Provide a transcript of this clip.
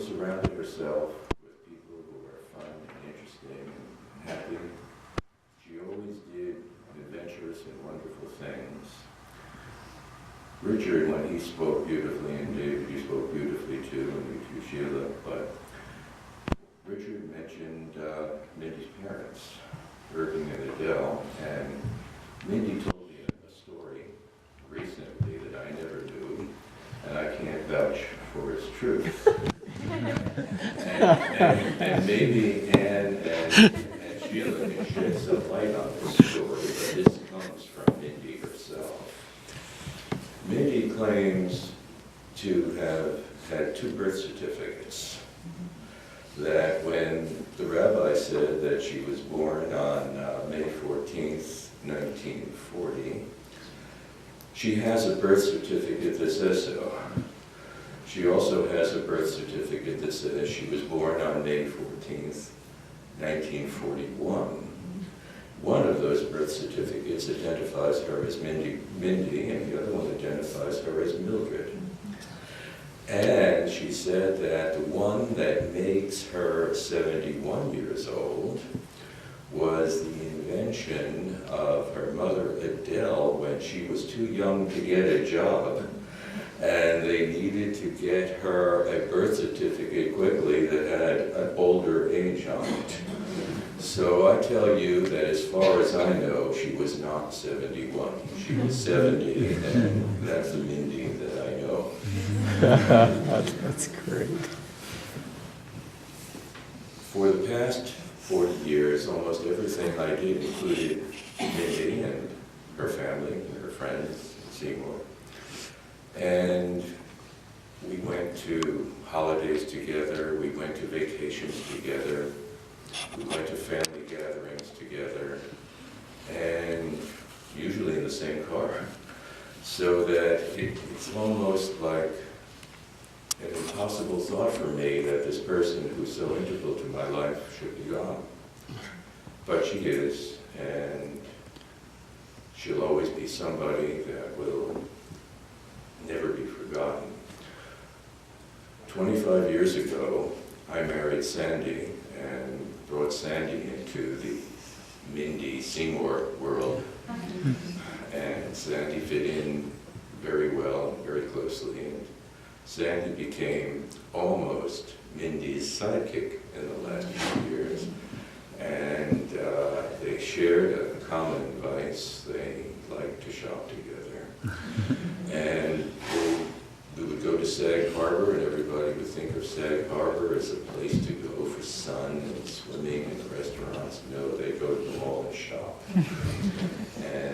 always surrounded herself with people who were fun and interesting and happy. She always did adventurous and wonderful things. Richard, when he spoke beautifully, and David, you spoke beautifully too, and you too, Sheila, but Richard mentioned Mindy's parents, Irving and Adele, and Mindy told me a story recently that I never knew, and I can't vouch for its truth. and maybe Anne and Sheila can shed some light on this story, but this comes from Mindy herself. Mindy claims to have had 2 birth certificates. That when the rabbi said that she was born on May 14th, 1940, she has a birth certificate that says so. She also has a birth certificate that says she was born on May 14th, 1941. One of those birth certificates identifies her as Mindy, and the other one identifies her as Mildred. And she said that the one that makes her 71 years old was the invention of her mother, Adele, when she was too young to get a job. And they needed to get her a birth certificate quickly that had an older age on it. So I tell you that as far as I know, she was not 71. She was 70, and that's the Mindy that I know. That's great. For the past 40 years, almost everything I did included Mindy and her family, and her friends in Seymour. And we went to holidays together, we went to vacations together, we went to family gatherings together, and usually in the same car. So that it's almost like an impossible thought for me that this person who's so integral to my life should be gone. But she is, and she'll always be somebody that will never be forgotten. 25 years ago, I married Sandy and brought Sandy into the Mindy Seymour world. And Sandy fit in very well, very closely. And Sandy became almost Mindy's sidekick in the last few years. And they shared a common vice. They liked to shop together. And we would go to Sag Harbor, and everybody would think of Sag Harbor as a place to go for sun and swimming and restaurants. No, they go to the mall and shop. And